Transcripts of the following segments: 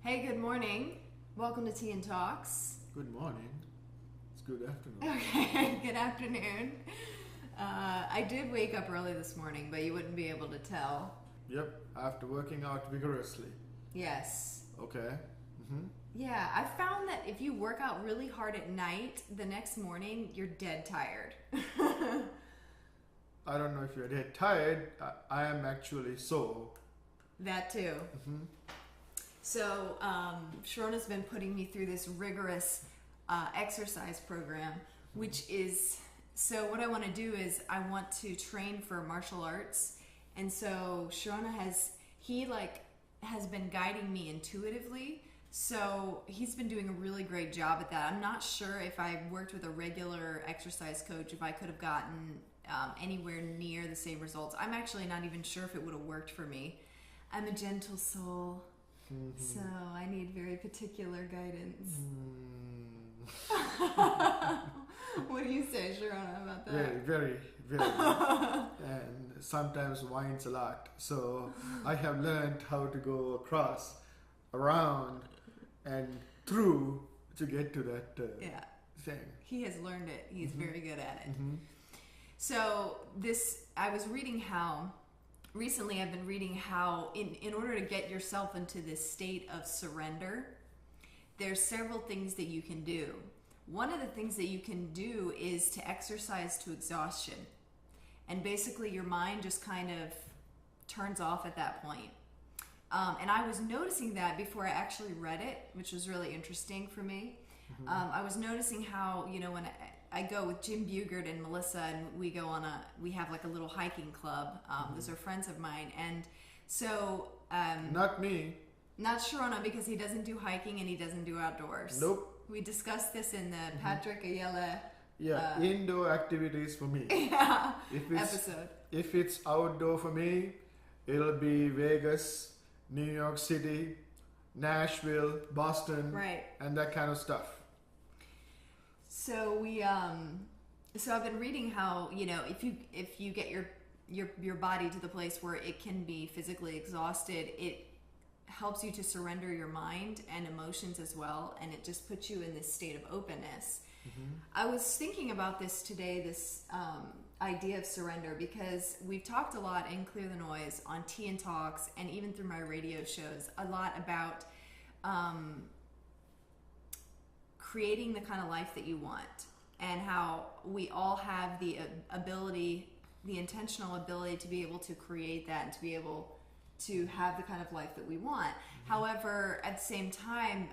Hey, good morning. Welcome to Tea and Talks. Good morning. It's good afternoon. Okay, good afternoon. I did wake up early this morning, but you wouldn't be able to tell. Yep, after working out vigorously. Yes. Okay. Yeah, I found that if you work out really hard at night, the next morning you're dead tired. I don't know if you're dead tired. I am actually sore. That too. So, Shirona's been putting me through this rigorous exercise program, which is, so what I want to do is I want to train for martial arts. And so Shirona has been guiding me intuitively. So he's been doing a really great job at that. I'm not sure if I worked with a regular exercise coach, if I could have gotten anywhere near the same results. I'm actually not even sure if it would have worked for me. I'm a gentle soul. So I need very particular guidance. What do you say, Shirona, about that? Very. And sometimes whines a lot. So I have learned how to go across, around, and through to get to that thing. He has learned it. He's very good at it. So I was reading how, recently I've been reading how in order to get yourself into this state of surrender, there's several things that you can do. One of the things that you can do is to exercise to exhaustion. And basically your mind just kind of turns off at that point. And I was noticing that before I actually read it, which was really interesting for me. I was noticing how, when I go with Jim Bugert and Melissa, and we have like a little hiking club. Those are friends of mine. And so... Not me. Not Shirona, because he doesn't do hiking and he doesn't do outdoors. Nope. We discussed this in the Patrick Ayala indoor activities for me. Episode. If it's outdoor for me, it'll be Vegas, New York City, Nashville, Boston, right, and that kind of stuff. So so I've been reading how, if you get your body to the place where it can be physically exhausted, it helps you to surrender your mind and emotions as well, and it just puts you in this state of openness. I was thinking about this today, this idea of surrender, because we've talked a lot in Clear the Noise, on Tea and Talks, and even through my radio shows, a lot about creating the kind of life that you want, and how we all have the ability, the intentional ability to be able to create that and to be able to have the kind of life that we want. However, at the same time,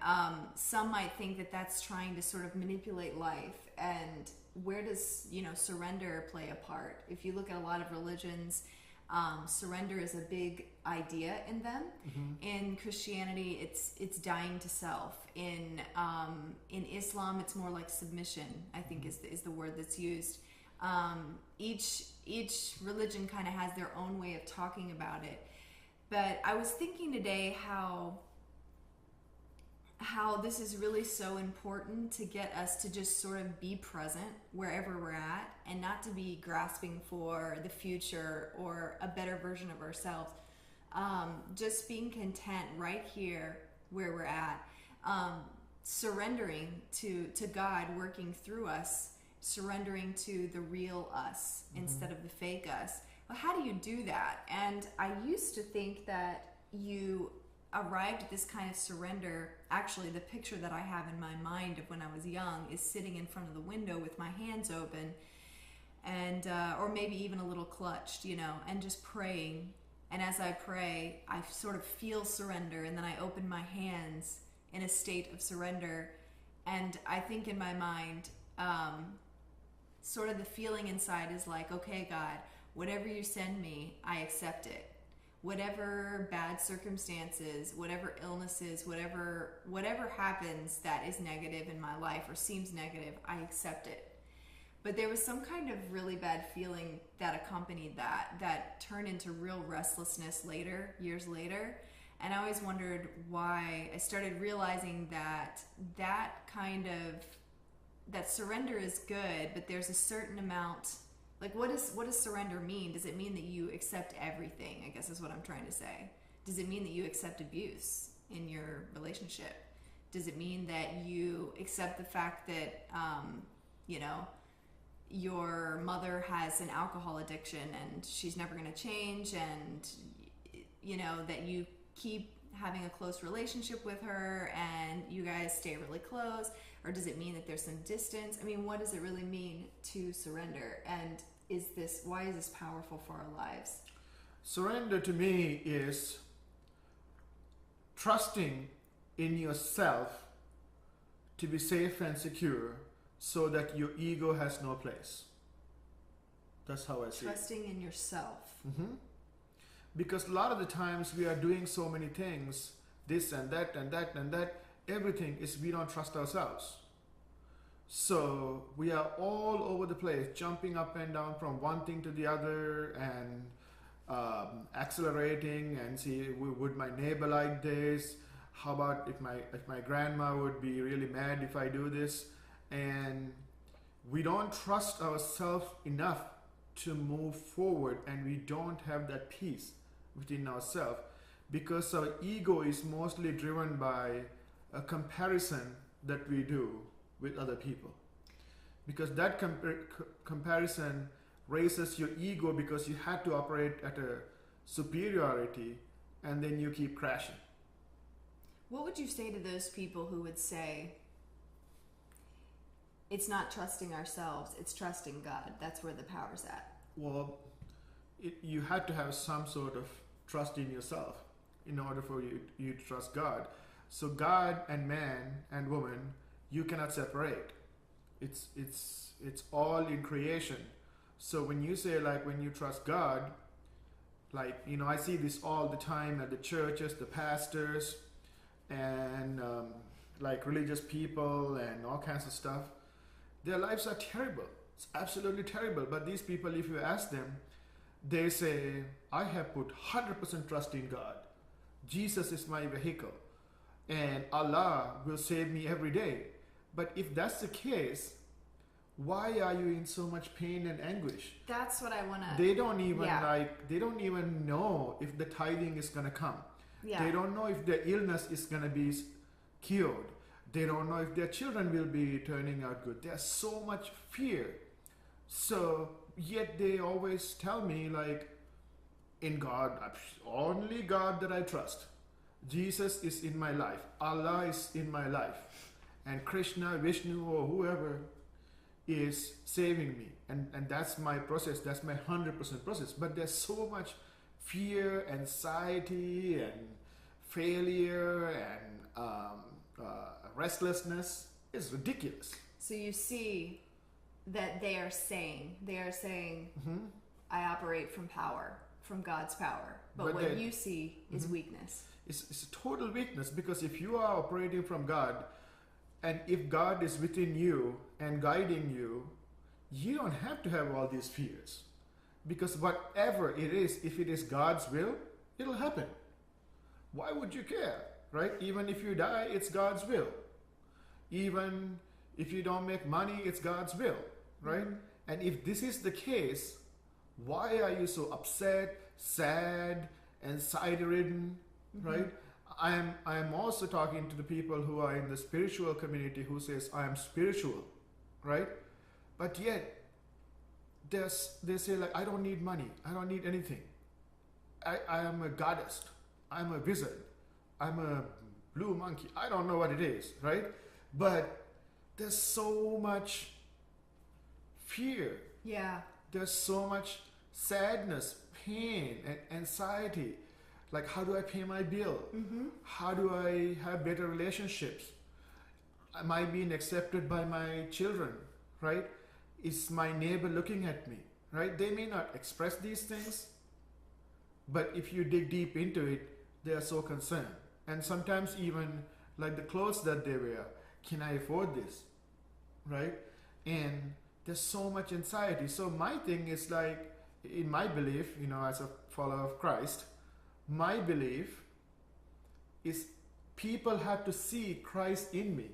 some might think that that's trying to sort of manipulate life. And where does, surrender play a part? If you look at a lot of religions, surrender is a big idea in them. In Christianity, it's dying to self. In Islam, it's more like submission, I think is the word that's used. Each religion kind of has their own way of talking about it. But I was thinking today how this is really so important to get us to just sort of be present wherever we're at, and not to be grasping for the future or a better version of ourselves. Just being content right here where we're at, surrendering to God working through us, surrendering to the real us instead of the fake us. Well, how do you do that? And I used to think that you arrived at this kind of surrender. Actually, the picture that I have in my mind of when I was young is sitting in front of the window with my hands open, and or maybe even a little clutched, and just praying. And as I pray, I sort of feel surrender, and then I open my hands in a state of surrender. And I think in my mind, sort of the feeling inside is like, okay, God, whatever you send me, I accept it. Whatever bad circumstances, whatever illnesses, whatever happens that is negative in my life or seems negative, I accept it. But there was some kind of really bad feeling that accompanied that turned into real restlessness later, years later. And I always wondered why. I started realizing that surrender is good, but there's a certain amount. Like, what does surrender mean? Does it mean that you accept everything? I guess is what I'm trying to say. Does it mean that you accept abuse? in your relationship? Does it mean that you accept the fact that, you know, your mother has an alcohol addiction and she's never going to change, and, you know, that you keep having a close relationship with her and you guys stay really close? Or does it mean that there's some distance? I mean, what does it really mean to surrender? And why is this powerful for our lives? Surrender to me is trusting in yourself to be safe and secure so that your ego has no place. That's how I see it. Trusting in yourself. Mm-hmm. Because a lot of the times we are doing so many things, this and that and that and that, everything is we don't trust ourselves. So we are all over the place, jumping up and down from one thing to the other, and accelerating and see, would my neighbor like this? How about if my grandma would be really mad if I do this? And we don't trust ourselves enough to move forward, and we don't have that peace within ourselves because our ego is mostly driven by a comparison that we do with other people, because that comparison raises your ego because you had to operate at a superiority, and then you keep crashing. What would you say to those people who would say, it's not trusting ourselves, it's trusting God, that's where the power's at? Well, you had to have some sort of trust in yourself in order for you to trust God. So God and man and woman, you cannot separate. It's all in creation. So when you say, like, when you trust God, like, you know, I see this all the time at the churches, the pastors, and like religious people and all kinds of stuff. Their lives are terrible. It's absolutely terrible. But these people, if you ask them, they say, I have put 100% trust in God. Jesus is my vehicle, and Allah will save me every day. But if that's the case, why are you in so much pain and anguish? That's what I want to... They don't even know if the tithing is going to come. Yeah. They don't know if their illness is going to be cured. They don't know if their children will be turning out good. There's so much fear. So, yet they always tell me, like, in God, only God that I trust. Jesus is in my life. Allah is in my life. And Krishna, Vishnu, or whoever is saving me. And that's my process. That's my 100% process. But there's so much fear, anxiety, and failure, and restlessness. It's ridiculous. So you see that they are saying, Mm-hmm. I operate from power, from God's power. But what you see is weakness. It's a total weakness, because if you are operating from God, and if God is within you and guiding you, you don't have to have all these fears. Because whatever it is, if it is God's will, it'll happen. Why would you care, right? Even if you die, it's God's will. Even if you don't make money, it's God's will, right? Mm-hmm. And if this is the case, why are you so upset, sad, anxiety-ridden, right? I am also talking to the people who are in the spiritual community who says, I am spiritual, right? But yet, they say, like, I don't need money. I don't need anything. I am a goddess. I'm a wizard. I'm a blue monkey. I don't know what it is, right? But there's so much fear. Yeah. There's so much sadness, pain, and anxiety. Like, how do I pay my bill? Mm-hmm. How do I have better relationships? Am I being accepted by my children, right? Is my neighbor looking at me, right? They may not express these things, but if you dig deep into it, they are so concerned. And sometimes even like the clothes that they wear, can I afford this, right? And there's so much anxiety. So my thing is, like, in my belief, you know, as a follower of Christ, my belief is people have to see Christ in me.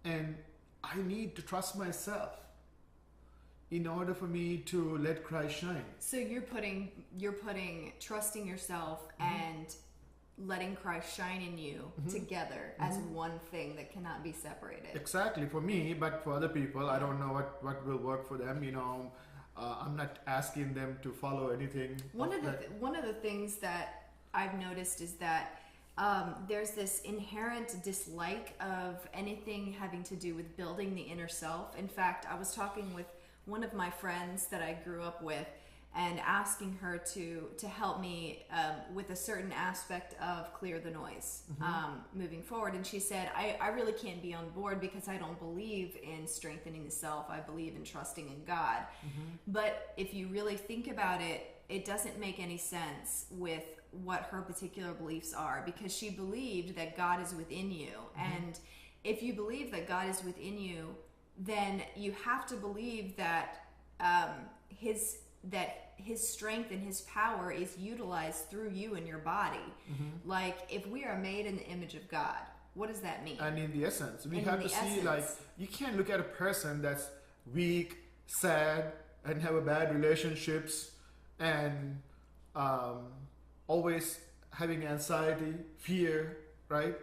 And I need to trust myself in order for me to let Christ shine. So you're putting trusting yourself and letting Christ shine in you together as one thing that cannot be separated. Exactly, for me, but for other people, I don't know what will work for them. I'm not asking them to follow anything. One of the things that I've noticed is that there's this inherent dislike of anything having to do with building the inner self. In fact, I was talking with one of my friends that I grew up with and asking her to help me with a certain aspect of Clear the Noise moving forward. And she said, I really can't be on board because I don't believe in strengthening the self. I believe in trusting in God. But if you really think about it, it doesn't make any sense with what her particular beliefs are, because she believed that God is within you. And if you believe that God is within you, then you have to believe that his strength and his power is utilized through you and your body. Like, if we are made in the image of God, what does that mean? And in the essence, we have to see, like, you can't look at a person that's weak, sad, and have a bad relationships, and always having anxiety, fear, right?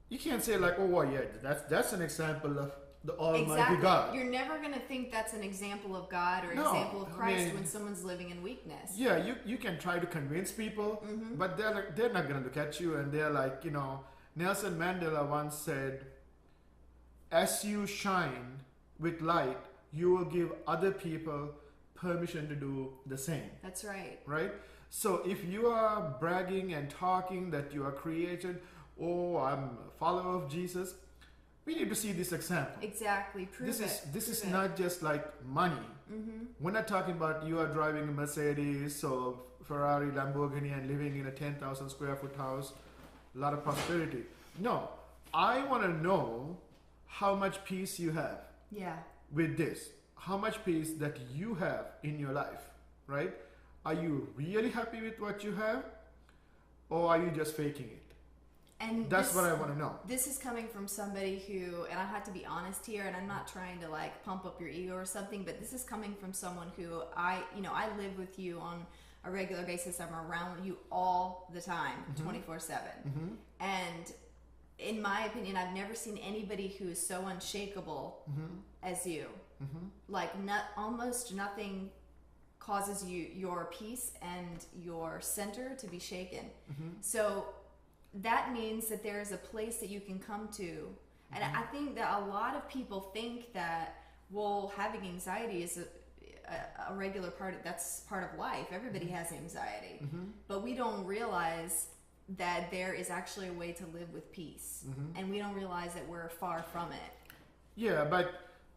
You can't say like, oh, well, yeah, that's an example of the Almighty God. You're never going to think that's an example of God or an example of Christ when someone's living in weakness. Yeah, you can try to convince people, but they're not going to look at you, and they're like, Nelson Mandela once said, as you shine with light, you will give other people permission to do the same. That's right. Right? So if you are bragging and talking that you are created, oh, I'm a follower of Jesus, we need to see this example. Exactly. This is not just like money. We're not talking about you are driving a Mercedes or Ferrari, Lamborghini and living in a 10,000 square foot house, a lot of prosperity. No, I want to know how much peace you have with this. How much peace that you have in your life, right? Are you really happy with what you have, or are you just faking it? And that's what I want to know. This is coming from somebody who, and I have to be honest here, and I'm not trying to like pump up your ego or something, but this is coming from someone who I live with you on a regular basis. I'm around you all the time, 24/7. And in my opinion, I've never seen anybody who is so unshakable as you. Like almost nothing causes your peace and your center to be shaken. So that means that there is a place that you can come to. And I think that a lot of people think that, well, having anxiety is a regular that's part of life. Everybody has anxiety. But we don't realize that there is actually a way to live with peace. And we don't realize that we're far from it. Yeah, but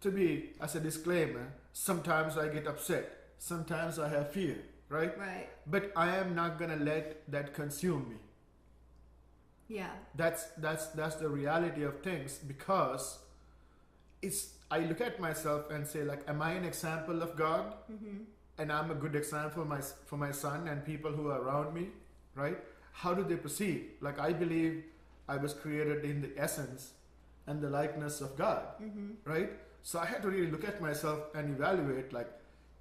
to be, as a disclaimer, sometimes I get upset. Sometimes I have fear, right? Right. But I am not going to let that consume me. Yeah. That's the reality of things, because I look at myself and say, like, am I an example of God? And I'm a good example for my son and people who are around me, right? How do they perceive? Like, I believe I was created in the essence and the likeness of God, right? So I had to really look at myself and evaluate, like,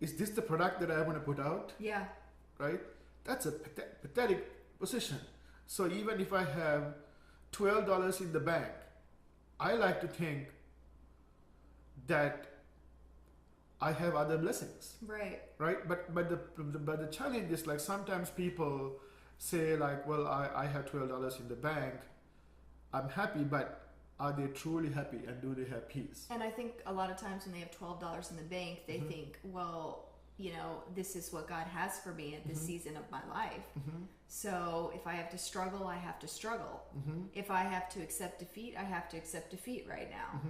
is this the product that I want to put out? Yeah. Right? That's a pathetic position. So even if I have $12 in the bank, I like to think that I have other blessings. Right. Right? But the challenge is, like, sometimes people say, like, well, I have $12 in the bank, I'm happy, but are they truly happy, and do they have peace? And I think a lot of times when they have $12 in the bank, they think, well, this is what God has for me at this season of my life. So if I have to struggle, I have to struggle. If I have to accept defeat, I have to accept defeat right now.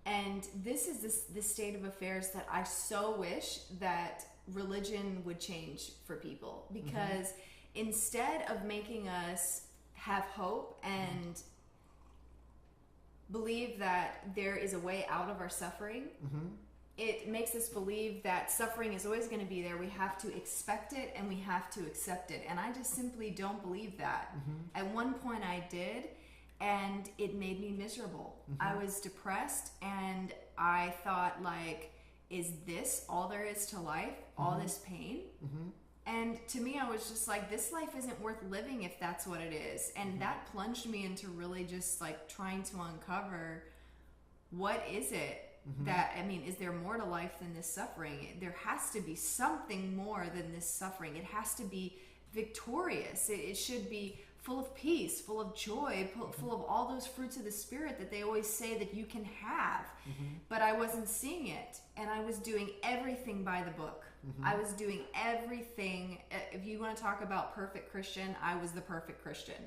And this is this state of affairs that I so wish that religion would change for people, because instead of making us have hope and believe that there is a way out of our suffering, it makes us believe that suffering is always going to be there. We have to expect it and we have to accept it. And I just simply don't believe that. At one point I did, and it made me miserable. I was depressed, and I thought, like, is this all there is to life? All this pain? And to me, I was just like, this life isn't worth living if that's what it is. And that plunged me into really just like trying to uncover, what is it that, I mean, is there more to life than this suffering? There has to be something more than this suffering. It has to be victorious. It should be full of peace, full of joy, full of all those fruits of the Spirit that they always say that you can have. But I wasn't seeing it. And I was doing everything by the book. I was doing everything. If you want to talk about perfect Christian, I was the perfect Christian.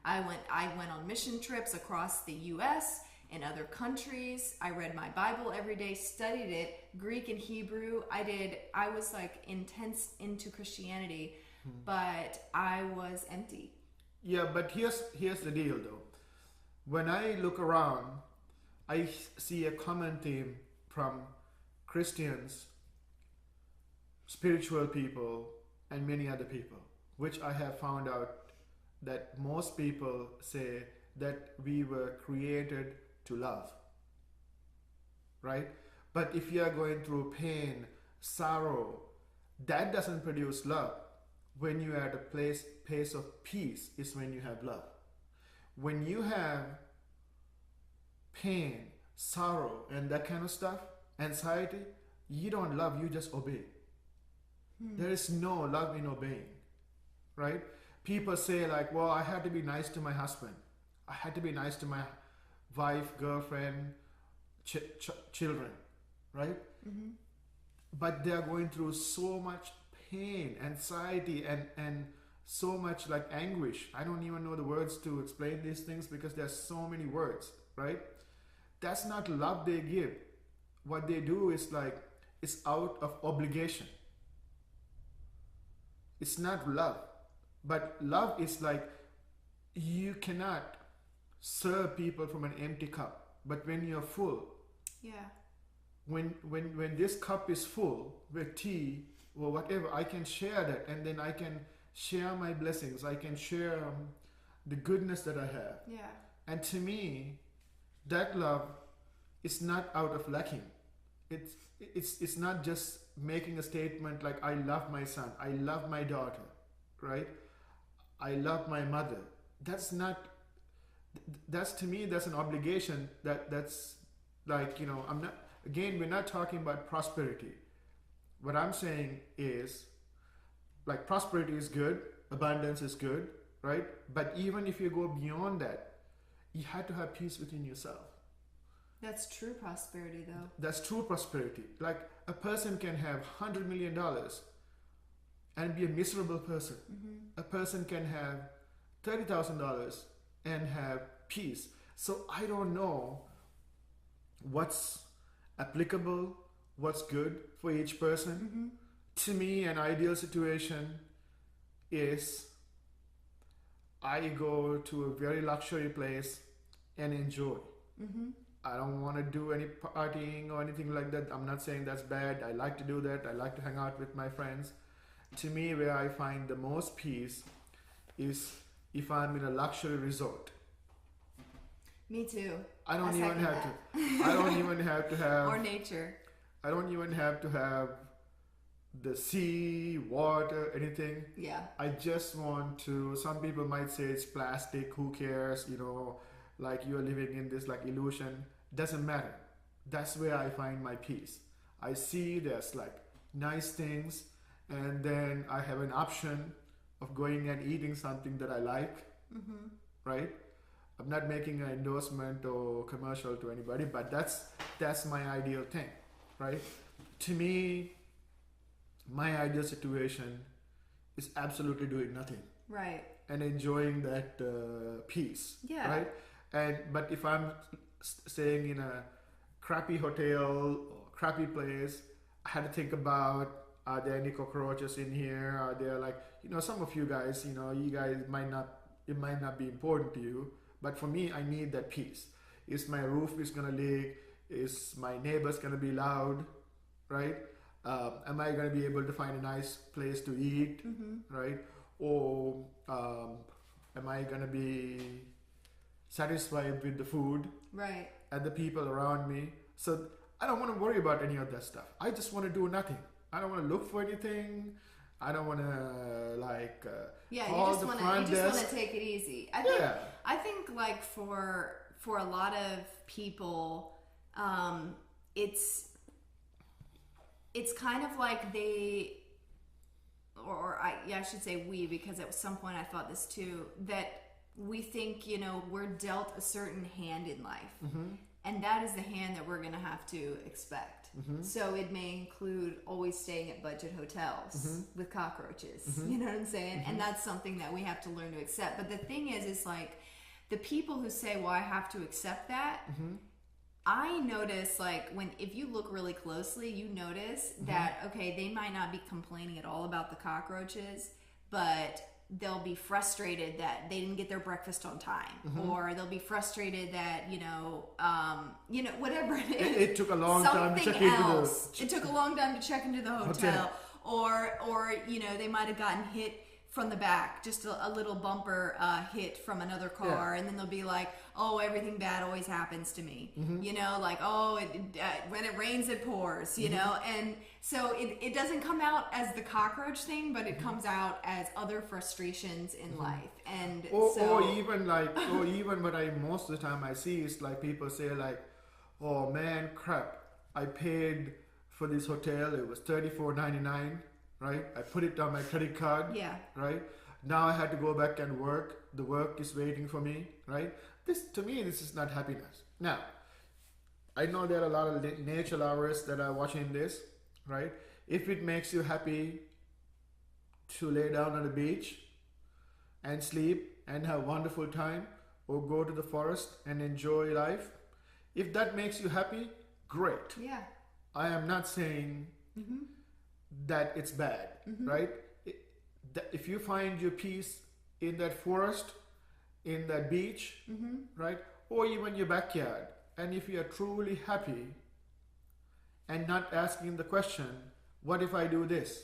I went on mission trips across the U.S., in other countries. I read my Bible every day, studied it, Greek and Hebrew. I was like intense into Christianity, but I was empty. Yeah, but here's the deal though. When I look around, I see a common theme from Christians, spiritual people, and many other people, which I have found out that most people say that we were created to love, right? But if you are going through pain, sorrow, that doesn't produce love. When you are at a place of peace is when you have love. When you have pain, sorrow, and that kind of stuff, anxiety, you don't love, you just obey. There is no love in obeying, right? People say like, well, I had to be nice to my husband. I had to be nice to my wife, girlfriend, children, right? But they are going through so much pain, anxiety, and so much like anguish. I don't even know the words to explain these things because there's so many words, right? That's not love they give. What they do is like, it's out of obligation. It's not love. But love is like, you cannot serve people from an empty cup. But when you're full, when this cup is full with tea or whatever, I can share that, and then I can share my blessings. I can share the goodness that I have. And to me, that love is not out of lacking. It's not just making a statement like, I love my son, I love my daughter, right? I love my mother. That's to me, that's an obligation. That's like, we're not talking about prosperity. What I'm saying is, like, prosperity is good, abundance is good, right? But even if you go beyond that, you have to have peace within yourself. That's true prosperity, though. That's true prosperity. Like, a person can have $100 million and be a miserable person. A person can have $30,000 and have peace. So I don't know what's applicable, what's good for each person. To me, an ideal situation is I go to a very luxury place and enjoy. I don't want to do any partying or anything like that. I'm not saying that's bad. I like to do that. I like to hang out with my friends. To me, where I find the most peace is if I'm in a luxury resort. Me too. I don't even have to have or nature. I don't even have to have the sea, water, anything. I just want to, some people might say it's plastic, who cares, like you're living in this like illusion. Doesn't matter. That's where I find my peace. I see there's like nice things, and then I have an option of going and eating something that I like, right? I'm not making an endorsement or commercial to anybody, but that's my ideal thing, right? To me, my ideal situation is absolutely doing nothing, right, and enjoying that peace, right? But if I'm staying in a crappy hotel or crappy place, I had to think about, are there any cockroaches in here? Are there like, some of you guys, you guys it might not be important to you, but for me, I need that peace. Is my roof is gonna leak? Is my neighbors gonna be loud, right? Am I gonna be able to find a nice place to eat, right? Or am I gonna be satisfied with the food, right, and the people around me? So I don't want to worry about any of that stuff. I just want to do nothing. I don't want to look for anything. I don't want to like yeah, call you the just front want desk. to take it easy. Yeah. I think like for a lot of people, it's kind of like they, or I should say we, because at some point I thought this too, that we think, you know, we're dealt a certain hand in life. And that is the hand that we're going to have to expect. So it may include always staying at budget hotels with cockroaches. You know what I'm saying? And that's something that we have to learn to accept. But the thing is like the people who say, well, I have to accept that, I notice like if you look really closely, you notice that, okay, they might not be complaining at all about the cockroaches, but they'll be frustrated that they didn't get their breakfast on time, or they'll be frustrated that, whatever it is. It took a long time to check into It took a long time to check into the hotel. Or they might have gotten hit from the back, just a little bumper hit from another car, and then they'll be like, oh, everything bad always happens to me. Like, oh, when it rains, it pours, you know? And so it doesn't come out as the cockroach thing, but it comes out as other frustrations in life. And or even what I most of the time I see is like people say like, oh man, crap, I paid for this hotel, it was $34.99, right? I put it on my credit card, right? Now I had to go back and work. The work is waiting for me, right? This is not happiness. Now, I know there are a lot of nature lovers that are watching this, right? If it makes you happy to lay down on the beach and sleep and have a wonderful time, or go to the forest and enjoy life, if that makes you happy, great. Yeah. I am not saying that it's bad, right? If you find your peace in that forest, in that beach, right? Or even your backyard, and if you are truly happy and not asking the question, what if I do this,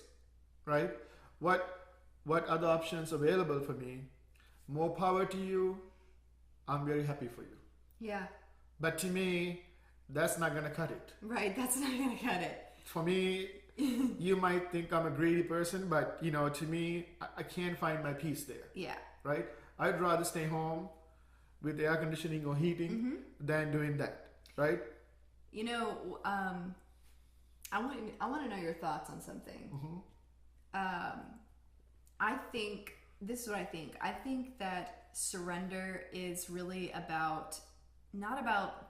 right? What other options available for me? More power to you. I'm very happy for you. Yeah. But to me, that's not going to cut it. Right, that's not going to cut it. For me, you might think I'm a greedy person, but to me, I can't find my peace there. Yeah. Right? I'd rather stay home with air conditioning or heating than doing that. Right? I want to know your thoughts on something. I think this is what I think. I think that surrender is really not about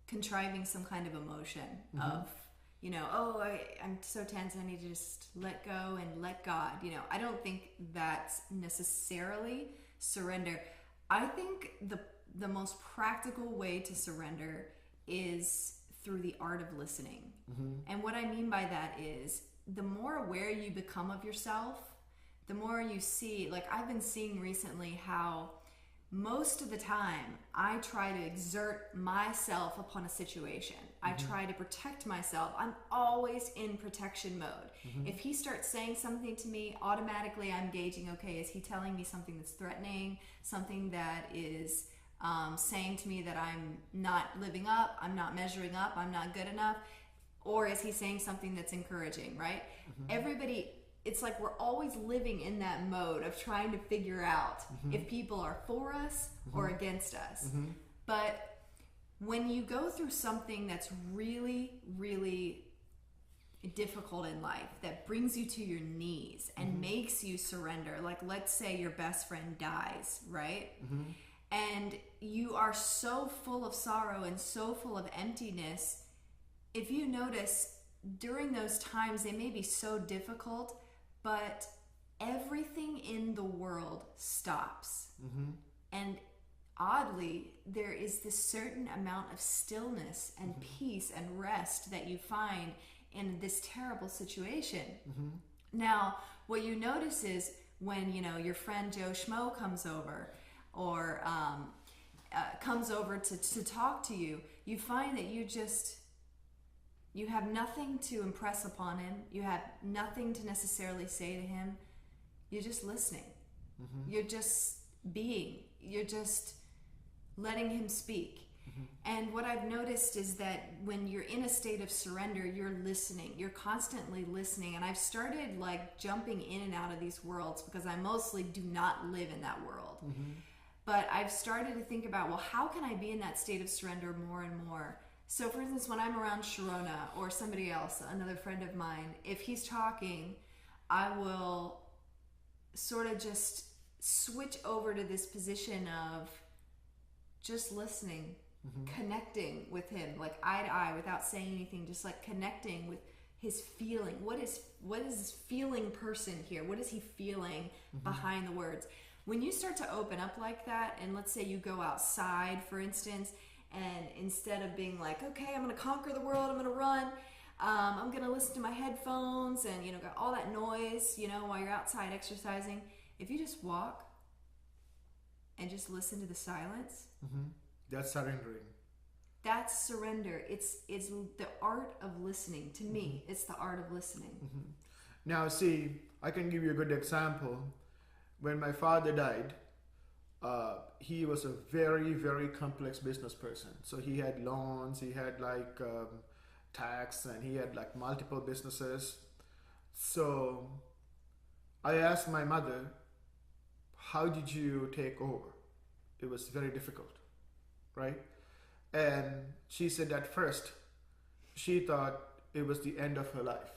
contriving some kind of emotion of, I'm so tense, I need to just let go and let God. I don't think that's necessarily surrender. I think the most practical way to surrender is through the art of listening. And what I mean by that is the more aware you become of yourself, the more you see, like I've been seeing recently how most of the time I try to exert myself upon a situation. I try to protect myself. I'm always in protection mode. If he starts saying something to me, automatically I'm gauging, okay, is he telling me something that's threatening, something that is saying to me that I'm not living up, I'm not measuring up, I'm not good enough, or is he saying something that's encouraging, right? Everybody, it's like we're always living in that mode of trying to figure out if people are for us or against us. But when you go through something that's really, really difficult in life, that brings you to your knees and makes you surrender, like let's say your best friend dies, right? And you are so full of sorrow and so full of emptiness, if you notice during those times, they may be so difficult, but everything in the world stops. And oddly, there is this certain amount of stillness and peace and rest that you find in this terrible situation. Now, what you notice is when, your friend Joe Schmo comes over, or comes over to talk to you, you find that you have nothing to impress upon him. You have nothing to necessarily say to him. You're just listening. You're just being. You're just letting him speak. And what I've noticed is that when you're in a state of surrender, you're listening. You're constantly listening. And I've started like jumping in and out of these worlds because I mostly do not live in that world. But I've started to think about, well, how can I be in that state of surrender more and more? So for instance, when I'm around Shirona or somebody else, another friend of mine, if he's talking, I will sort of just switch over to this position of just listening, connecting with him, like eye to eye without saying anything, just like connecting with his feeling. What is this feeling person here? What is he feeling behind the words? When you start to open up like that, and let's say you go outside, for instance, and instead of being like, okay, I'm going to conquer the world, I'm going to run, I'm going to listen to my headphones and, you know, got all that noise, you know, while you're outside exercising. If you just walk and just listen to the silence, that's surrendering. That's surrender. It's the art of listening. To me, it's the art of listening. Now, see, I can give you a good example. When my father died, he was a very, very complex business person. So he had loans, he had like tax, and he had like multiple businesses. So I asked my mother, how did you take over? It was very difficult, right? And she said at first she thought it was the end of her life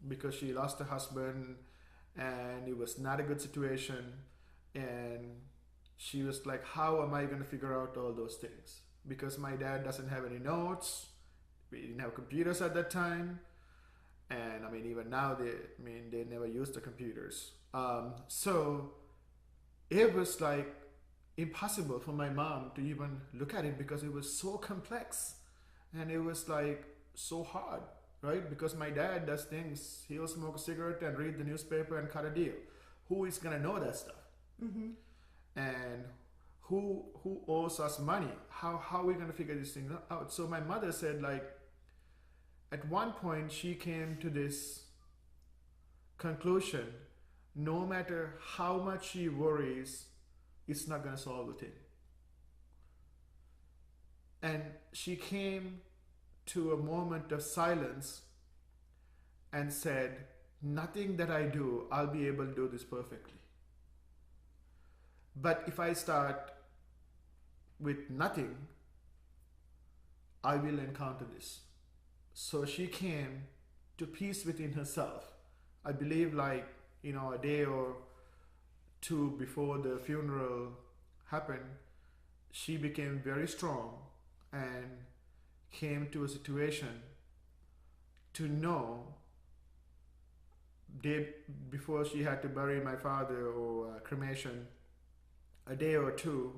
because she lost her husband and it was not a good situation. And she was like, how am I going to figure out all those things? Because my dad doesn't have any notes. We didn't have computers at that time. And I mean, even now, they never used the computers. So it was like impossible for my mom to even look at it because it was so complex. And it was like so hard, right? Because my dad does things. He'll smoke a cigarette and read the newspaper and cut a deal. Who is going to know that stuff? And who owes us money? How are we going to figure this thing out? So my mother said, like, at one point she came to this conclusion: no matter how much she worries, it's not going to solve the thing. And she came to a moment of silence and said, nothing that I do, I'll be able to do this perfectly. But if I start with nothing, I will encounter this. So she came to peace within herself. I believe like, you know, a day or two before the funeral happened, she became very strong and came to a situation to know, day before she had to bury my father or cremation, a day or two,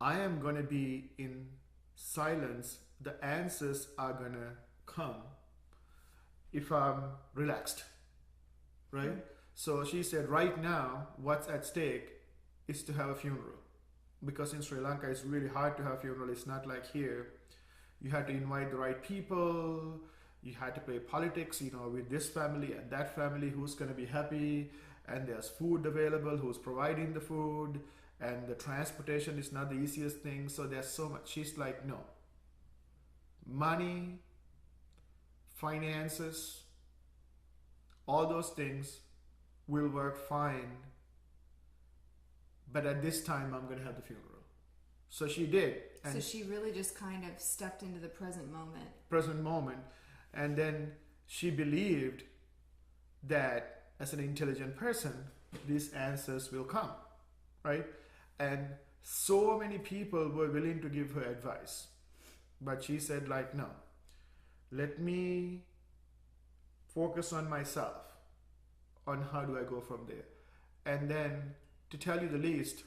I am going to be in silence. The answers are going to come if I'm relaxed, right? So she said, right now, what's at stake is to have a funeral. Because in Sri Lanka, it's really hard to have a funeral. It's not like here. You had to invite the right people. You had to play politics, you know, with this family and that family, who's going to be happy. And there's food available, who's providing the food. And the transportation is not the easiest thing. So there's so much. She's like, no. Money, finances, all those things will work fine. But at this time, I'm going to have the funeral. So she did. And so she really just kind of stepped into the present moment. Present moment. And then she believed that as an intelligent person, these answers will come, right? And so many people were willing to give her advice. But she said, like, no, let me focus on myself, on how do I go from there. And then, to tell you the least,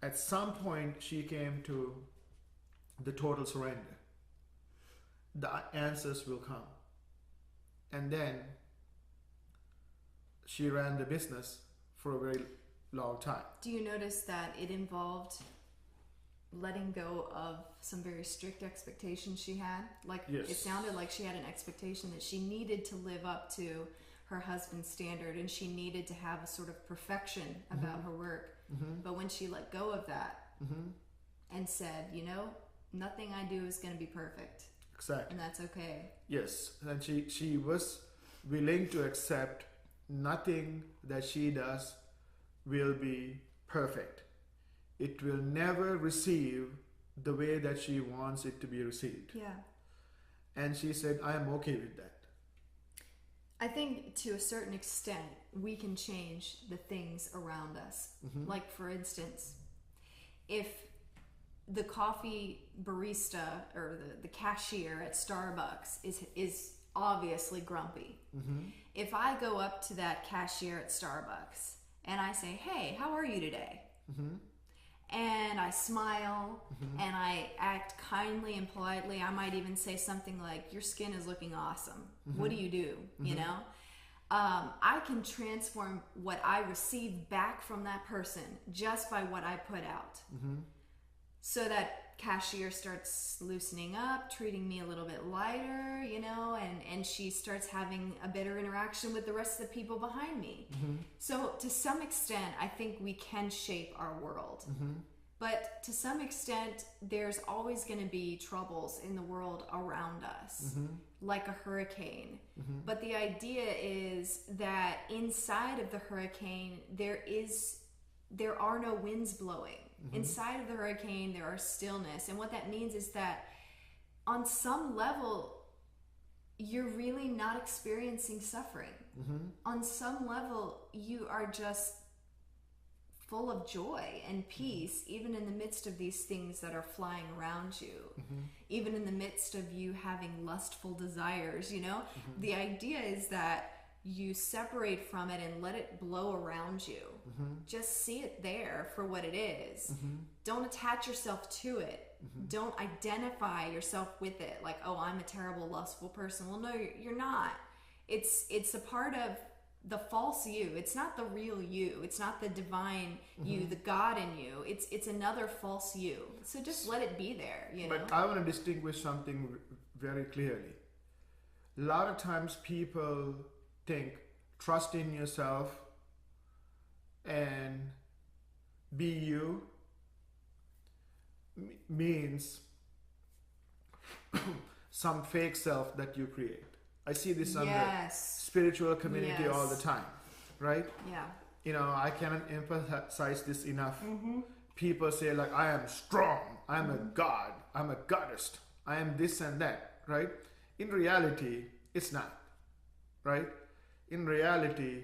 at some point she came to the total surrender. The answers will come. And then she ran the business for a very long time. Do you notice that it involved letting go of some very strict expectations she had? Like, yes. It sounded like she had an expectation that she needed to live up to her husband's standard, and she needed to have a sort of perfection about her work. But when she let go of that, and said, nothing I do is going to be perfect. Exactly. And that's okay. Yes, and she was willing to accept nothing that she does will be perfect. It will never receive the way that she wants it to be received. Yeah. And she said, I am okay with that. I think to a certain extent, we can change the things around us. Mm-hmm. Like, for instance, if the coffee barista or the cashier at Starbucks is obviously grumpy. Mm-hmm. If I go up to that cashier at Starbucks and I say, hey, how are you today? Mm-hmm. And I smile Mm-hmm. and I act kindly and politely. I might even say something like, your skin is looking awesome. Mm-hmm. What do you do? Mm-hmm. I can transform what I receive back from that person just by what I put out. Mm-hmm. So that cashier starts loosening up, treating me a little bit lighter, and she starts having a better interaction with the rest of the people behind me. Mm-hmm. So to some extent, I think we can shape our world. Mm-hmm. But to some extent, there's always going to be troubles in the world around us, Mm-hmm. like a hurricane. Mm-hmm. But the idea is that inside of the hurricane, there are no winds blowing. Mm-hmm. Inside of the hurricane, there are stillness. And what that means is that on some level, you're really not experiencing suffering. Mm-hmm. On some level, you are just full of joy and peace, even in the midst of these things that are flying around you, Mm-hmm. even in the midst of you having lustful desires. Mm-hmm. The idea is that you separate from it and let it blow around you. Mm-hmm. Just see it there for what it is. Mm-hmm. Don't attach yourself to it. Mm-hmm. Don't identify yourself with it like, oh, I'm a terrible lustful person. Well, no, you're not. It's a part of the false you. It's not the real you. It's not the divine you, Mm-hmm. the God in you. It's another false you. So just let it be there, But I want to distinguish something very clearly. A lot of times people think trust in yourself and be you means some fake self that you create. I see this on the spiritual community all the time, right? Yeah. I cannot emphasize this enough. Mm-hmm. People say like, I am strong, I'm a god, I'm a goddess, I am this and that, right? In reality, it's not, right? In reality,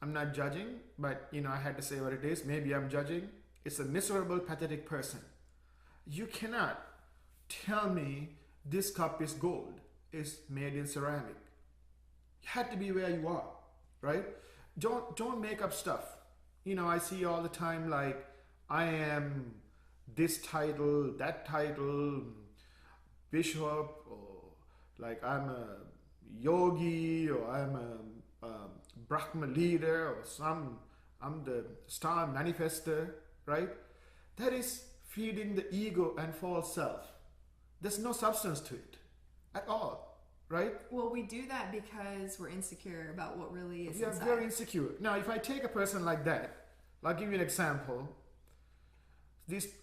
I'm not judging, but I had to say what it is. Maybe I'm judging. It's a miserable, pathetic person. You cannot tell me this cup is gold. It's made in ceramic. You have to be where you are, right? Don't make up stuff. I see all the time like, I am this title, that title, bishop, or like I'm a yogi, or I'm a Brahma leader, or I'm the star manifester, right? That is feeding the ego and false self. There's no substance to it at all, right? Well, we do that because we're insecure about what really is You're inside. very insecure. Now, if I take a person like that, I'll give you an example.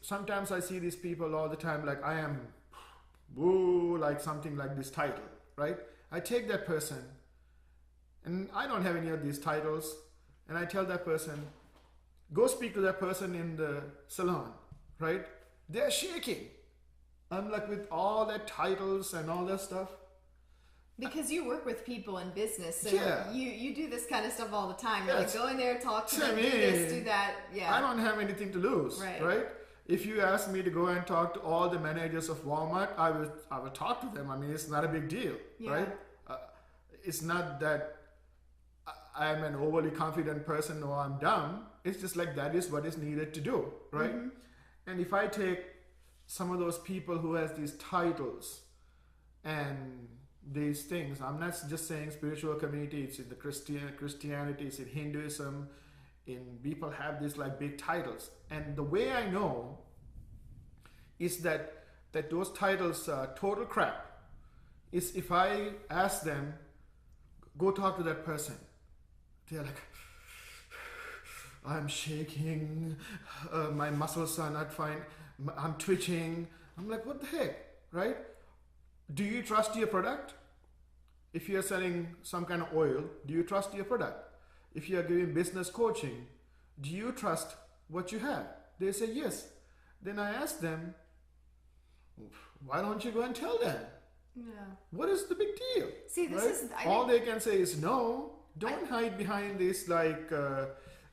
Sometimes I see these people all the time like, I am, woo, like something like this title, right? I take that person, and I don't have any of these titles, and I tell that person, go speak to that person in the salon, right? They're shaking. I'm like, with all their titles and all that stuff. Because you work with people in business, so Yeah. you do this kind of stuff all the time. You're Yes. like, go in there, talk to I them, do mean, this, do that. Yeah. I don't have anything to lose, right? If you ask me to go and talk to all the managers of Walmart, I will talk to them. I mean, it's not a big deal, right? It's not that I'm an overly confident person or I'm dumb. It's just like that is what is needed to do, right? Mm-hmm. And if I take some of those people who has these titles and these things, I'm not just saying spiritual community, it's in the Christianity, it's in Hinduism, in people have these like big titles. And the way I know is that those titles are total crap is if I ask them, go talk to that person, they're like, I'm shaking, my muscles are not fine, I'm twitching. I'm like, what the heck, right? Do you trust your product? If you're selling some kind of oil, do you trust your product? If you're giving business coaching, do you trust what you have? They say yes. Then I ask them, why don't you go and tell them? Yeah. What is the big deal? See, this right? is all they can say is no. Don't hide behind these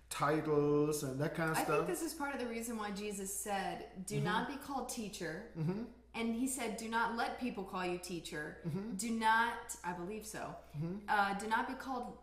titles and that kind of I stuff. think this is part of the reason why Jesus said, "Do not be called teacher," and he said, "Do not let people call you teacher. Do not." I believe so. Do not be called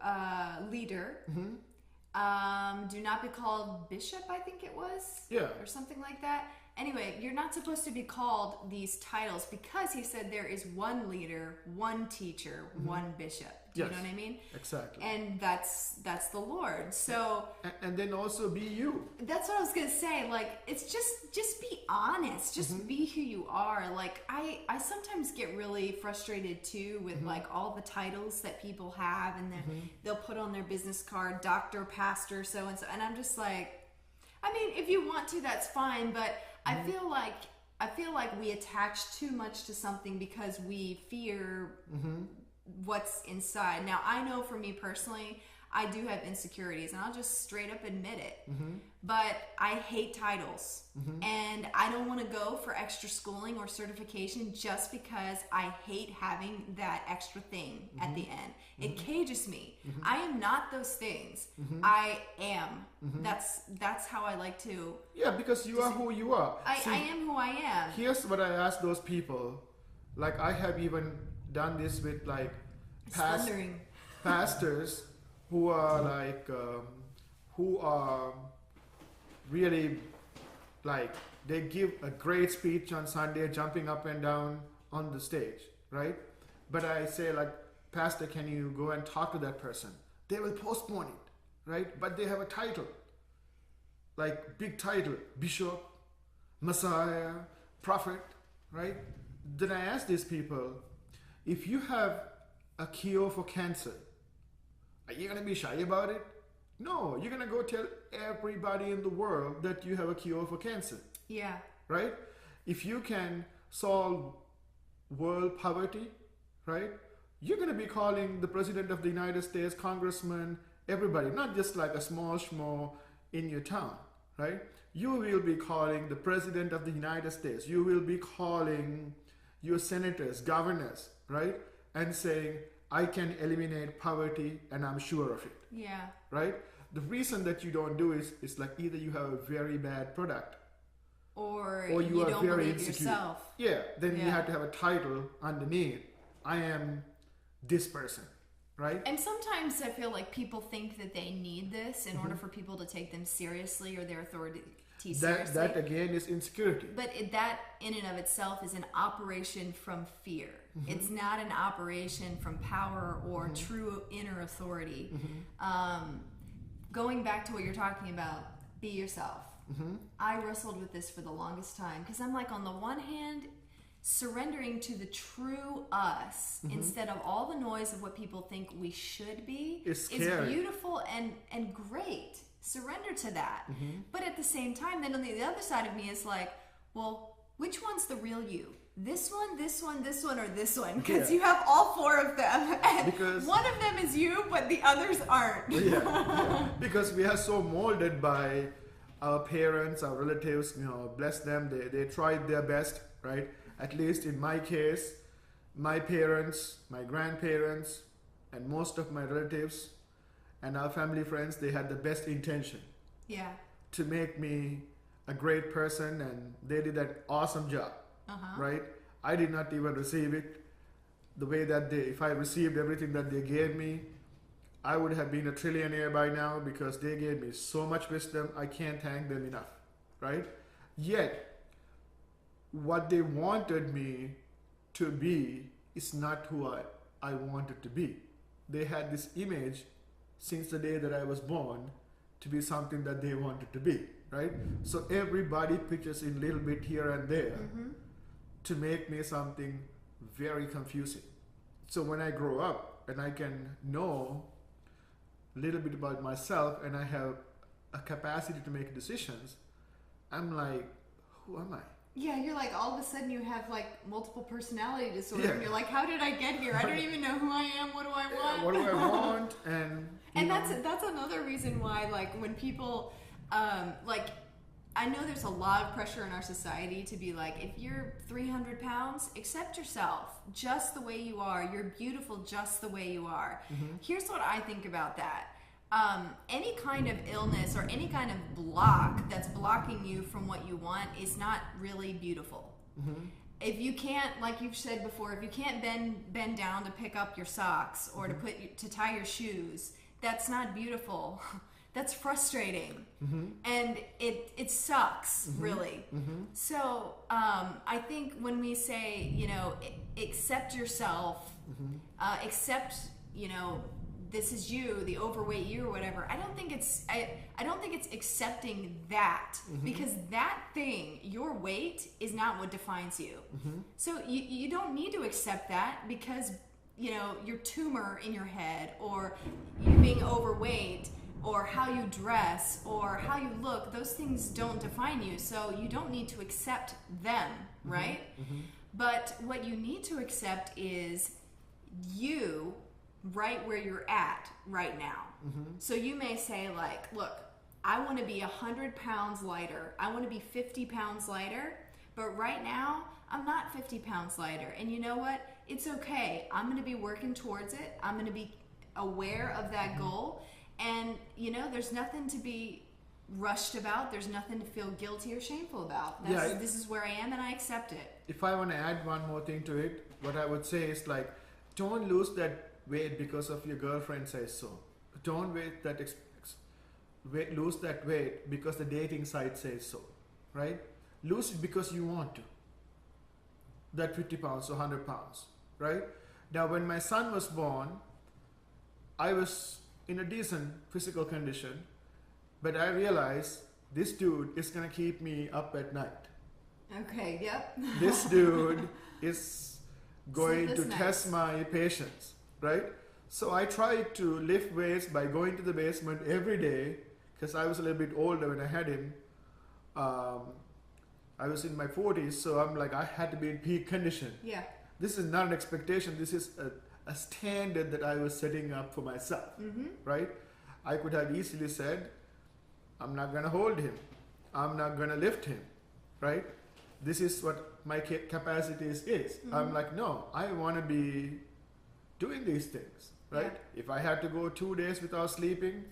leader. Do not be called bishop. I think it was. Yeah. Or something like that. Anyway, you're not supposed to be called these titles because he said there is one leader, one teacher, one bishop. Do you know what I mean? Exactly. And that's the Lord. So and then also be you. that's what I was gonna say. Like, it's just be honest. Just be who you are. Like, I sometimes get really frustrated too with like all the titles that people have, and then they'll put on their business card, doctor, pastor, so and so, and I'm just like, I mean, if you want to, that's fine, but I feel like we attach too much to something because we fear what's inside. Now, I know for me personally, I do have insecurities, and I'll just straight up admit it. But I hate titles, and I don't want to go for extra schooling or certification just because I hate having that extra thing at the end. It cages me. I am not those things. I am. That's how I like to. Yeah, because you are who you are. I am who I am. Here's what I ask those people. Like, I have even done this with like pastors who are like who are really like, they give a great speech on Sunday, jumping up and down on the stage, right? But I say, like, Pastor, can you go and talk to that person? They will postpone it, right? But they have a title, like big title, Bishop, Messiah, Prophet, right? Then I ask these people, if you have a cure for cancer, are you going to be shy about it? No, you're going to go tell everybody in the world that you have a cure for cancer. Yeah. Right? If you can solve world poverty, right? You're going to be calling the President of the United States, Congressman, everybody, not just like a small schmo in your town, right? You will be calling the President of the United States. You will be calling your senators, governors, right? And saying, I can eliminate poverty, and I'm sure of it. Yeah. Right? The reason that you don't do is like, either you have a very bad product, or you are don't very believe insecure. yourself. Yeah, then you have to have a title underneath. I am this person, right? And sometimes I feel like people think that they need this in order for people to take them seriously or their authority seriously. That again is insecurity. But that in and of itself is an operation from fear. It's not an operation from power or true inner authority. Going back to what you're talking about, be yourself. I wrestled with this for the longest time because I'm like, on the one hand, surrendering to the true us instead of all the noise of what people think we should be is beautiful and great. Surrender to that. But at the same time, then on the other side of me is like, well, which one's the real you? This one, this one, this one, or this one? Because you have all four of them. And because one of them is you, but the others aren't. Because we are so molded by our parents, our relatives, bless them. They tried their best, right? At least in my case, my parents, my grandparents, and most of my relatives and our family friends, they had the best intention to make me a great person, and they did an awesome job, right? I did not even receive it the way that if I received everything that they gave me, I would have been a trillionaire by now, because they gave me so much wisdom. I can't thank them enough, right? Yet, what they wanted me to be is not who I wanted to be. They had this image since the day that I was born to be something that they wanted to be, right? So everybody pitches in a little bit here and there to make me something very confusing. So when I grow up and I can know a little bit about myself and I have a capacity to make decisions, I'm like, who am I? Yeah, you're like, all of a sudden you have like multiple personality disorder, Yeah. and you're like, how did I get here? I don't even know who I am. What do I want? What do I want? And that's another reason why, like, when people, like, I know there's a lot of pressure in our society to be like, if you're 300 pounds, accept yourself just the way you are. You're beautiful just the way you are. Here's what I think about that. Any kind of illness or any kind of block that's blocking you from what you want is not really beautiful. If you can't, like you've said before, if you can't bend down to pick up your socks or to tie your shoes, that's not beautiful. That's frustrating, and it sucks, really. So I think when we say, you know, accept yourself, accept, you know, this is you, the overweight you or whatever. I don't think it's accepting that, because that thing, your weight, is not what defines you. So you don't need to accept that, because, you know, your tumor in your head, or you being overweight, or how you dress, or how you look, those things don't define you. So you don't need to accept them, right? But what you need to accept is you, right where you're at right now. So you may say, like, look, I want to be 100 pounds lighter. I want to be 50 pounds lighter. But right now, I'm not 50 pounds lighter. And you know what? It's okay. I'm going to be working towards it. I'm going to be aware of that goal. And, you know, there's nothing to be rushed about. There's nothing to feel guilty or shameful about. This is where I am, and I accept it. If I want to add one more thing to it, what I would say is, like, don't lose that weight because of your girlfriend says so. Don't lose that weight because the dating site says so, right? Lose it because you want to. That 50 pounds or 100 pounds, right? Now, when my son was born, I was in a decent physical condition, but I realized this dude is going to keep me up at night. Okay, yep. This dude is going to Sleepless test my patience, right? So I tried to lift weights by going to the basement every day, because I was a little bit older when I had him. I was in my 40s, so I'm like, I had to be in peak condition. Yeah. This is not an expectation. This is a standard that I was setting up for myself, right? I could have easily said, I'm not going to hold him. I'm not going to lift him, right? This is what my capacity is. I'm like, no, I want to be doing these things, right? Yeah. If I had to go 2 days without sleeping,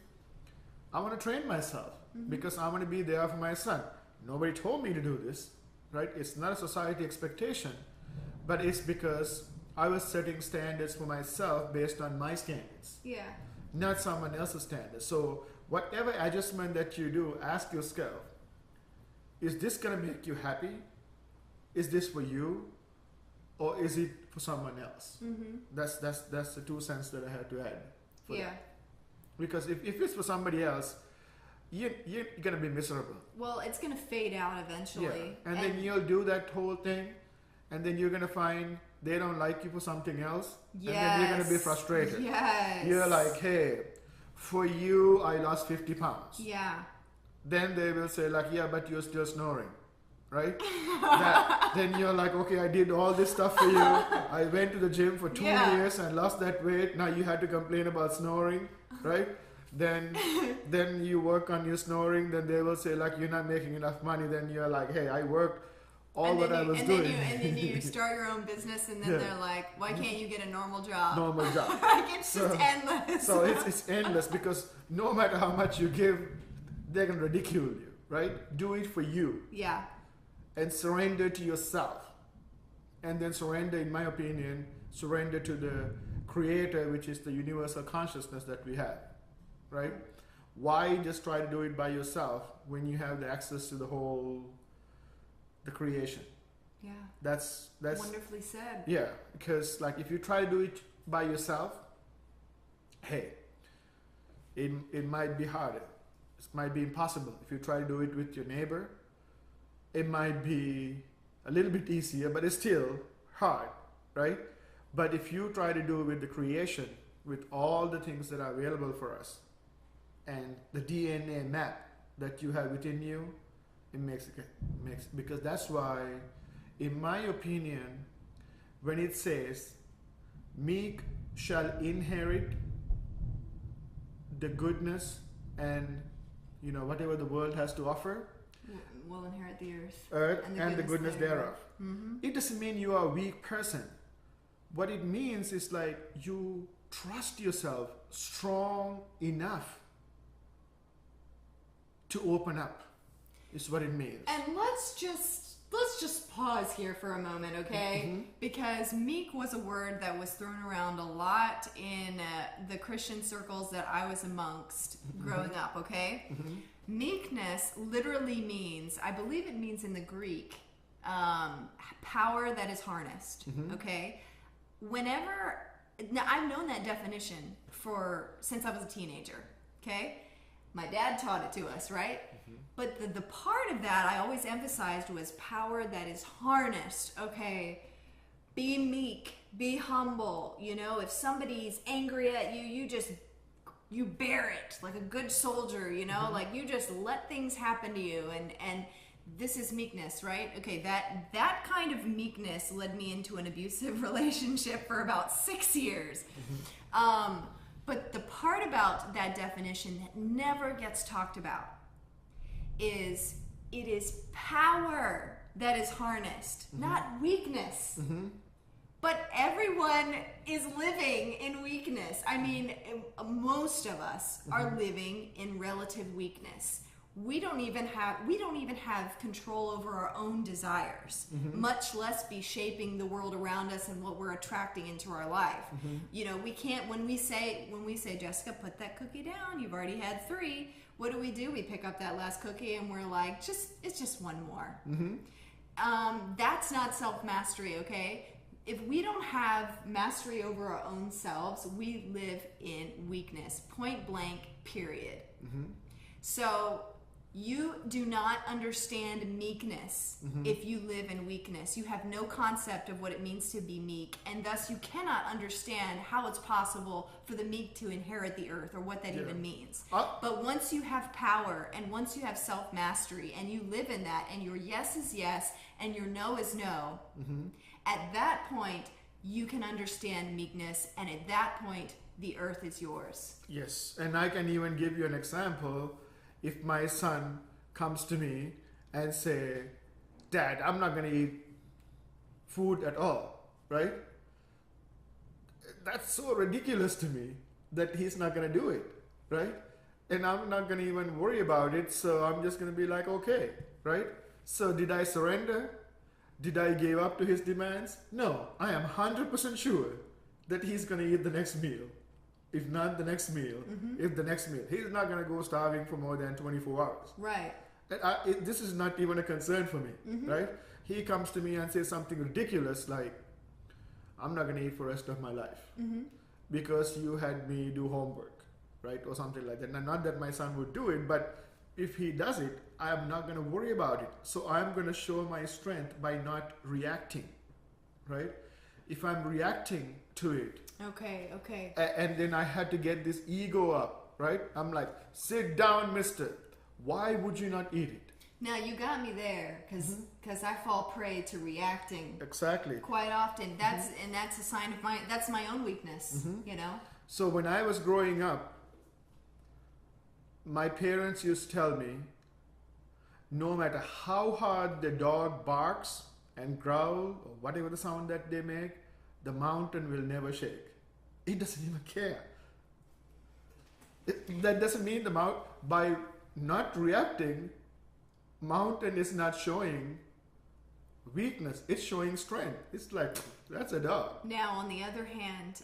I want to train myself because I want to be there for my son. Nobody told me to do this, right? It's not a society expectation, but it's because I was setting standards for myself based on my standards, not someone else's standards. So whatever adjustment that you do, ask yourself, is this going to make you happy? Is this for you? Or is it for someone else? That's the 2 cents that I had to add. That. Because if it's for somebody else, you're going to be miserable. Well, it's going to fade out eventually. Yeah. And then you'll do that whole thing, and then you're going to find they don't like you for something else. Yes. And then you're going to be frustrated. Yes. You're like, hey, for you, I lost 50 pounds. Yeah. Then they will say, like, yeah, but you're still snoring. Right? Then you're like, okay, I did all this stuff for you. I went to the gym for 2 years and lost that weight. Now you had to complain about snoring, right? Then you work on your snoring. Then they will say, like, you're not making enough money. Then you're like, hey, I worked all what I was doing. And then you start your own business, and then they're like, why can't you get a normal job? Normal job. Like, it's just endless. So it's endless, because no matter how much you give, they're going to ridicule you, right? Do it for you. Yeah. And surrender to yourself. And then surrender, in my opinion, surrender to the creator, which is the universal consciousness that we have, right? Why just try to do it by yourself when you have the access to the creation? Yeah. That's wonderfully said. Yeah, because, like, if you try to do it by yourself, hey, it might be harder. It might be impossible. If you try to do it with your neighbor, it might be a little bit easier, but it's still hard, right? But if you try to do it with the creation, with all the things that are available for us, and the DNA map that you have within you, It makes because that's why, in my opinion, when it says, "Meek shall inherit the goodness and whatever the world has to offer, will inherit the earth and the goodness thereof." It doesn't mean you are a weak person. What it means is like you trust yourself strong enough to open up, is what it means. And let's just pause here for a moment, okay? Because meek was a word that was thrown around a lot in the Christian circles that I was amongst growing up, okay? Meekness literally means, I believe it means in the Greek, power that is harnessed, okay? Now I've known that definition since I was a teenager, okay? My dad taught it to us, right? But the part of that I always emphasized was power that is harnessed, okay? Be meek, be humble, if somebody's angry at you, you bear it like a good soldier, like you just let things happen to you, and this is meekness, right? Okay, that kind of meekness led me into an abusive relationship for about 6 years. But the part about that definition that never gets talked about is it is power that is harnessed, not weakness. But everyone is living in weakness. I mean, most of us are living in relative weakness. We don't even have control over our own desires, much less be shaping the world around us and what we're attracting into our life. We can't, when we say, Jessica, put that cookie down, you've already had 3. What do? We pick up that last cookie and we're like, it's just one more. That's not self-mastery, okay? If we don't have mastery over our own selves, we live in weakness, point blank, period. So you do not understand meekness if you live in weakness. You have no concept of what it means to be meek, and thus you cannot understand how it's possible for the meek to inherit the earth or what that even means. But once you have power and once you have self-mastery and you live in that and your yes is yes and your no is no, at that point you can understand meekness, and at that point the earth is yours. Yes, and I can even give you an example. If my son comes to me and say, "Dad, I'm not going to eat food at all," right? That's so ridiculous to me that he's not going to do it, right? And I'm not going to even worry about it, so I'm just going to be like, okay, right? So did I surrender? Did I give up to his demands? No, I am 100% sure that he's going to eat the next meal. If not the next meal, if the next meal. He's not going to go starving for more than 24 hours. Right. This is not even a concern for me, right? He comes to me and says something ridiculous like, "I'm not going to eat for the rest of my life because you had me do homework," right? Or something like that. Now, not that my son would do it, but if he does it, I'm not going to worry about it. So I'm going to show my strength by not reacting, right? If I'm reacting to it, Okay. and then I had to get this ego up, right? I'm like, "Sit down, mister. Why would you not eat it?" Now you got me there, because I fall prey to reacting. Exactly. Quite often. That's a sign of that's my own weakness. So when I was growing up, my parents used to tell me, no matter how hard the dog barks and growl or whatever the sound that they make, the mountain will never shake. It doesn't even care. That doesn't mean by not reacting, mountain is not showing weakness. It's showing strength. It's like, that's a dog. Now, on the other hand,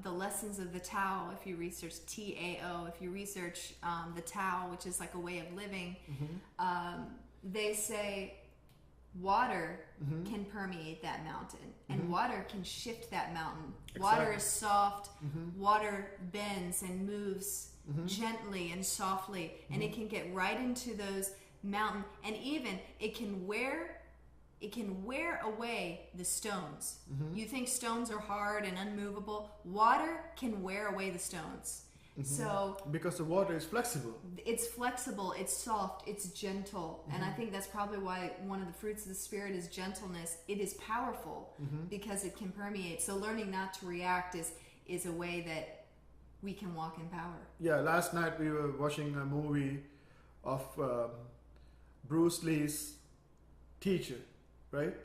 the lessons of the Tao, if you research Tao, if you research the Tao, which is like a way of living, they say water can permeate that mountain, and water can shift that mountain. Exactly. Water is soft. Water bends and moves gently and softly, and it can get right into those mountain, and even it can wear away the stones. You think stones are hard and unmovable? Water can wear away the stones. So because the water is flexible. it's flexible, it's soft, it's gentle, and I think that's probably why one of the fruits of the Spirit is gentleness. It is powerful because it can permeate. So learning not to react is a way that we can walk in power. Yeah, last night we were watching a movie of Bruce Lee's teacher, right?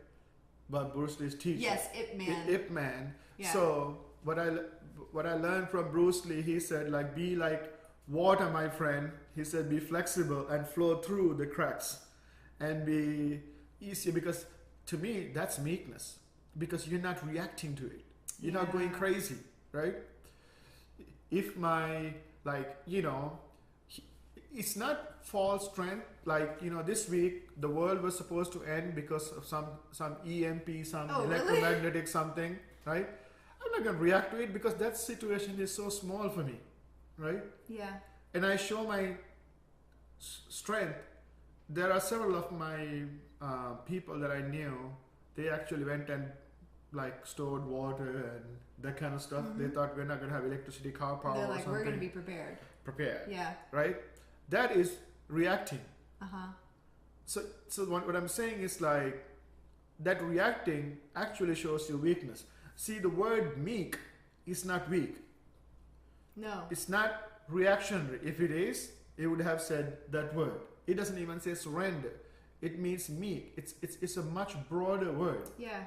But Bruce Lee's teacher. Yes, Ip Man. Ip Man. Yeah. So what I learned from Bruce Lee, he said, like, be like water, my friend. He said, be flexible and flow through the cracks and be easy, because to me that's meekness, because you're not reacting to it. You're not going crazy, right? If my, like, you know, it's not false strength. Like, you know, this week the world was supposed to end because of some EMP, some electromagnetic something, right? I'm not going to react to it because that situation is so small for me, right? Yeah. And I show my strength. There are several of my people that I knew, they actually went and like stored water and that kind of stuff. They thought we're not going to have electricity, car power. They're like, or something. we're going to be prepared. Yeah. Right? That is reacting. So what I'm saying is, like, that reacting actually shows your weakness. See, the word meek is not weak. No. It's not reactionary. If it is, it would have said that word. It doesn't even say surrender. It means meek. It's a much broader word. Yeah.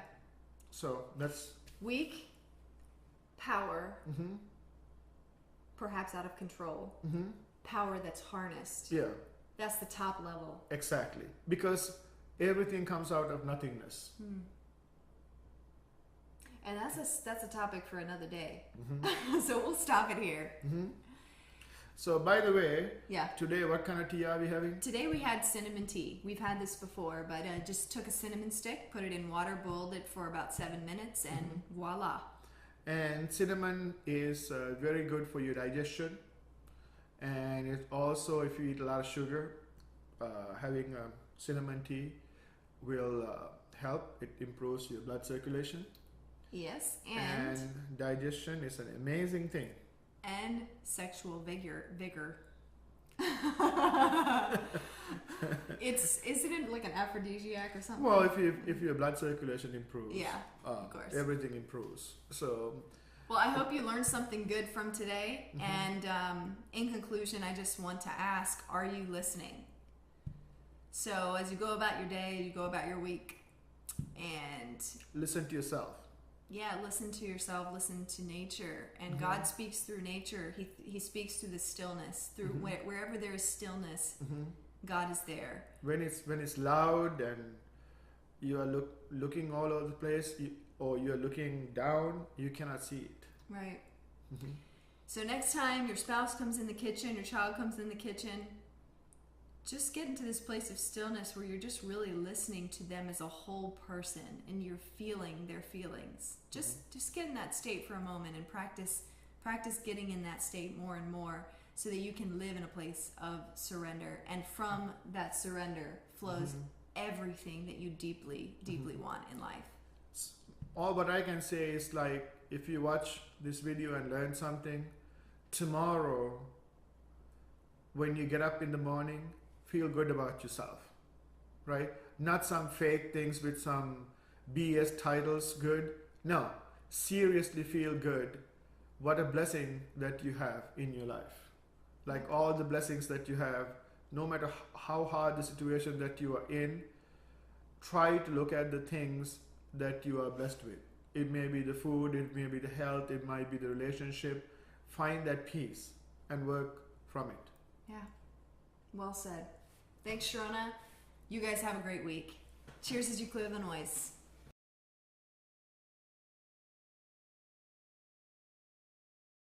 So that's weak, power, perhaps out of control, power that's harnessed. Yeah. That's the top level. Exactly. Because everything comes out of nothingness. And that's a topic for another day. So we'll stop it here. So by the way, yeah. Today what kind of tea are we having? Today we had cinnamon tea. We've had this before, but just took a cinnamon stick, put it in water, boiled it for about 7 minutes, and voila. And cinnamon is very good for your digestion. And it also, if you eat a lot of sugar, having cinnamon tea will help. It improves your blood circulation. Yes, and digestion is an amazing thing. And sexual vigor. Isn't it like an aphrodisiac or something? Well, if your blood circulation improves, of course, everything improves. So. Well, I hope you learned something good from today. And in conclusion, I just want to ask, are you listening? So as you go about your day, you go about your week, and listen to yourself. Yeah, listen to yourself, listen to nature. And God speaks through nature. He speaks through the stillness. Through wherever there is stillness, God is there. When it's loud and you are looking all over the place, or you're looking down, you cannot see it. Right. So next time your spouse comes in the kitchen, your child comes in the kitchen, just get into this place of stillness where you're just really listening to them as a whole person and you're feeling their feelings. Just get in that state for a moment and practice getting in that state more and more so that you can live in a place of surrender. And from that surrender flows everything that you deeply, deeply want in life. All what I can say is, like, if you watch this video and learn something, tomorrow when you get up in the morning, feel good about yourself, right? Not some fake things with some BS titles good. No, seriously feel good. What a blessing that you have in your life. Like all the blessings that you have, no matter how hard the situation that you are in, try to look at the things that you are blessed with. It may be the food, it may be the health, it might be the relationship. Find that peace and work from it. Yeah, well said. Thanks, Shirona. You guys have a great week. Cheers as you clear the noise.